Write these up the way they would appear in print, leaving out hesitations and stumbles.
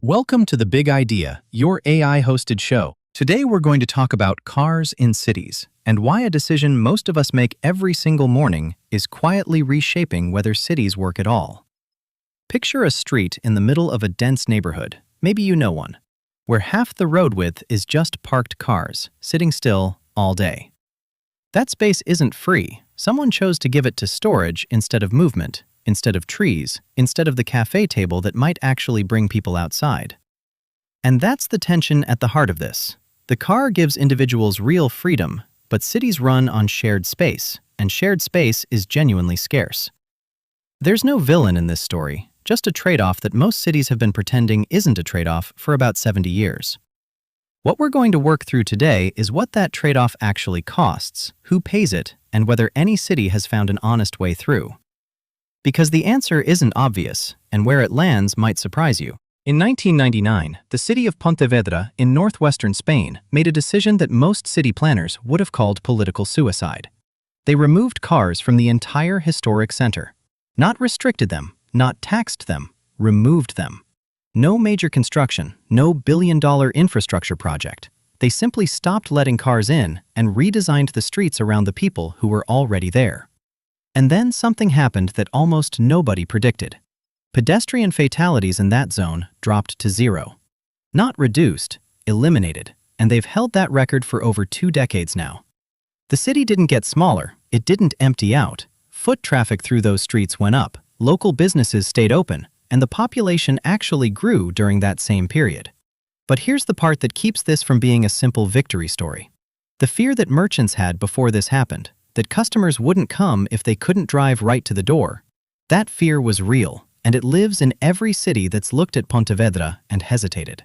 Welcome to The Big Idea, your AI-hosted show. Today we're going to talk about cars in cities and why a decision most of us make every single morning is quietly reshaping whether cities work at all. Picture a street in the middle of a dense neighborhood, maybe you know one, where half the road width is just parked cars, sitting still all day. That space isn't free. Someone chose to give it to storage instead of movement, instead of trees, instead of the cafe table that might actually bring people outside. And that's the tension at the heart of this. The car gives individuals real freedom, but cities run on shared space, and shared space is genuinely scarce. There's no villain in this story, just a trade-off that most cities have been pretending isn't a trade-off for about 70 years. What we're going to work through today is what that trade-off actually costs, who pays it, and whether any city has found an honest way through. Because the answer isn't obvious, and where it lands might surprise you. In 1999, the city of Pontevedra in northwestern Spain made a decision that most city planners would have called political suicide. They removed cars from the entire historic center. Not restricted them, not taxed them, removed them. No major construction, no billion-dollar infrastructure project. They simply stopped letting cars in and redesigned the streets around the people who were already there. And then something happened that almost nobody predicted. Pedestrian fatalities in that zone dropped to zero. Not reduced, eliminated, and they've held that record for over 2 decades now. The city didn't get smaller, it didn't empty out. Foot traffic through those streets went up, local businesses stayed open, and the population actually grew during that same period. But here's the part that keeps this from being a simple victory story. The fear that merchants had before this happened, that customers wouldn't come if they couldn't drive right to the door. That fear was real, and it lives in every city that's looked at Pontevedra and hesitated.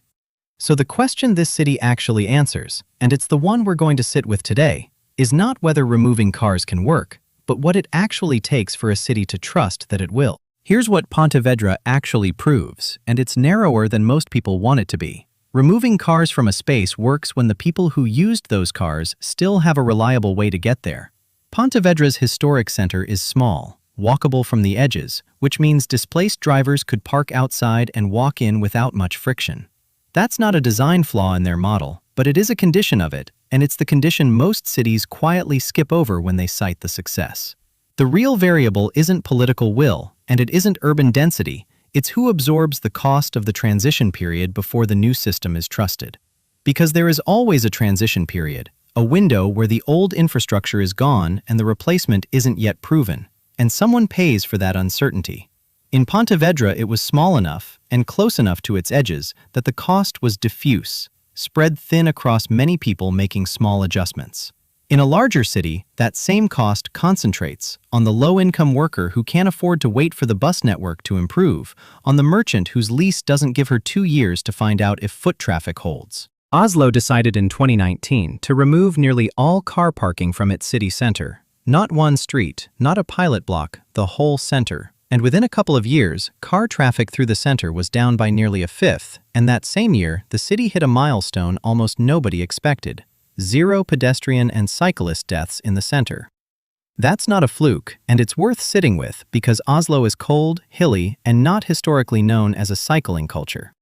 So the question this city actually answers, and it's the one we're going to sit with today, is not whether removing cars can work, but what it actually takes for a city to trust that it will. Here's what Pontevedra actually proves, and it's narrower than most people want it to be. Removing cars from a space works when the people who used those cars still have a reliable way to get there. Pontevedra's historic center is small, walkable from the edges, which means displaced drivers could park outside and walk in without much friction. That's not a design flaw in their model, but it is a condition of it, and it's the condition most cities quietly skip over when they cite the success. The real variable isn't political will, and it isn't urban density, it's who absorbs the cost of the transition period before the new system is trusted. Because there is always a transition period, a window where the old infrastructure is gone and the replacement isn't yet proven, and someone pays for that uncertainty. In Pontevedra, it was small enough and close enough to its edges that the cost was diffuse, spread thin across many people making small adjustments. In a larger city, that same cost concentrates on the low-income worker who can't afford to wait for the bus network to improve, on the merchant whose lease doesn't give her 2 years to find out if foot traffic holds. Oslo decided in 2019 to remove nearly all car parking from its city center. Not one street, not a pilot block, the whole center. And within a couple of years, car traffic through the center was down by nearly a fifth, and that same year, the city hit a milestone almost nobody expected: 0 pedestrian and cyclist deaths in the center. That's not a fluke, and it's worth sitting with because Oslo is cold, hilly, and not historically known as a cycling culture.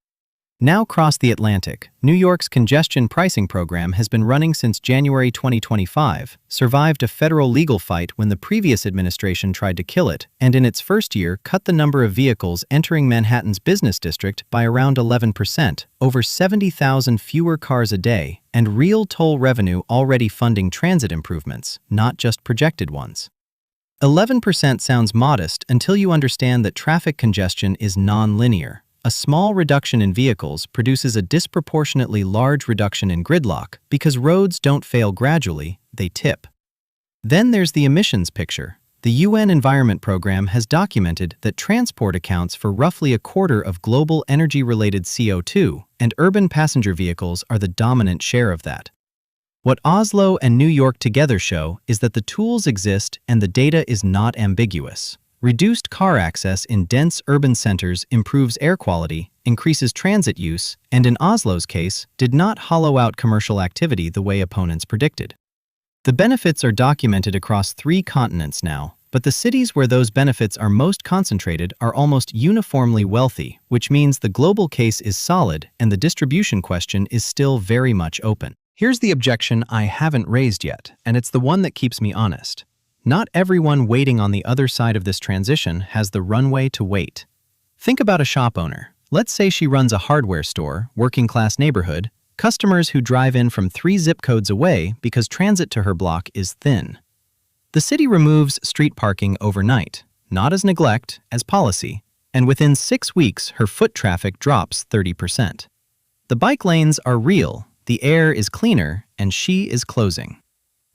Now cross the Atlantic, New York's congestion pricing program has been running since January 2025, survived a federal legal fight when the previous administration tried to kill it, and in its first year cut the number of vehicles entering Manhattan's business district by around 11%, over 70,000 fewer cars a day, and real toll revenue already funding transit improvements, not just projected ones. 11% sounds modest until you understand that traffic congestion is non-linear. A small reduction in vehicles produces a disproportionately large reduction in gridlock because roads don't fail gradually, they tip. Then there's the emissions picture. The UN Environment Program has documented that transport accounts for roughly a quarter of global energy-related CO2, and urban passenger vehicles are the dominant share of that. What Oslo and New York together show is that the tools exist and the data is not ambiguous. Reduced car access in dense urban centers improves air quality, increases transit use, and in Oslo's case, did not hollow out commercial activity the way opponents predicted. The benefits are documented across 3 continents now, But the cities where those benefits are most concentrated are almost uniformly wealthy, which means the global case is solid and the distribution question is still very much open. Here's the objection I haven't raised yet, and it's the one that keeps me honest. Not everyone waiting on the other side of this transition has the runway to wait. Think about a shop owner. Let's say she runs a hardware store, working-class neighborhood, customers who drive in from 3 zip codes away because transit to her block is thin. The city removes street parking overnight, not as neglect, as policy, and within 6 weeks her foot traffic drops 30%. The bike lanes are real, the air is cleaner, and she is closing.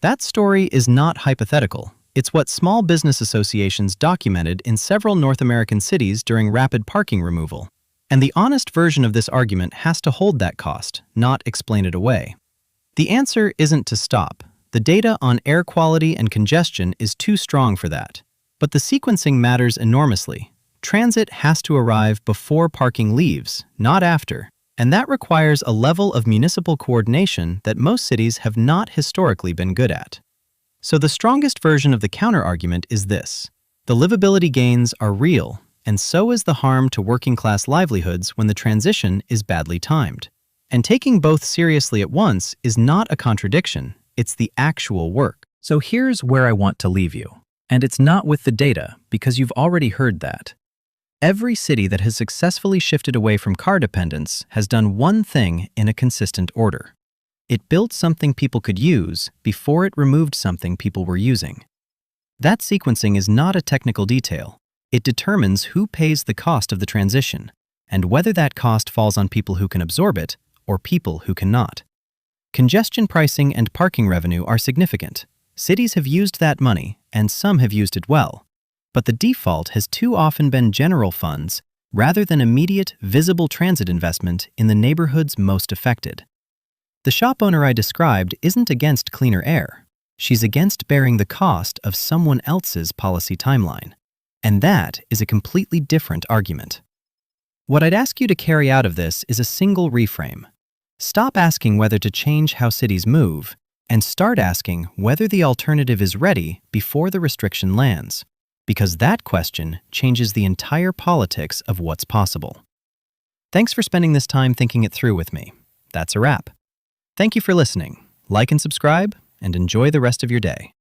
That story is not hypothetical. It's what small business associations documented in several North American cities during rapid parking removal. And the honest version of this argument has to hold that cost, not explain it away. The answer isn't to stop. The data on air quality and congestion is too strong for that. But the sequencing matters enormously. Transit has to arrive before parking leaves, not after. And that requires a level of municipal coordination that most cities have not historically been good at. So the strongest version of the counter-argument is this. The livability gains are real, and so is the harm to working-class livelihoods when the transition is badly timed. And taking both seriously at once is not a contradiction, it's the actual work. So here's where I want to leave you. And it's not with the data, because you've already heard that. Every city that has successfully shifted away from car dependence has done one thing in a consistent order. It built something people could use before it removed something people were using. That sequencing is not a technical detail. It determines who pays the cost of the transition, and whether that cost falls on people who can absorb it or people who cannot. Congestion pricing and parking revenue are significant. Cities have used that money, and some have used it well. But the default has too often been general funds rather than immediate, visible transit investment in the neighborhoods most affected. The shop owner I described isn't against cleaner air. She's against bearing the cost of someone else's policy timeline. And that is a completely different argument. What I'd ask you to carry out of this is a single reframe. Stop asking whether to change how cities move, and start asking whether the alternative is ready before the restriction lands. Because that question changes the entire politics of what's possible. Thanks for spending this time thinking it through with me. That's a wrap. Thank you for listening. Like and subscribe, and enjoy the rest of your day.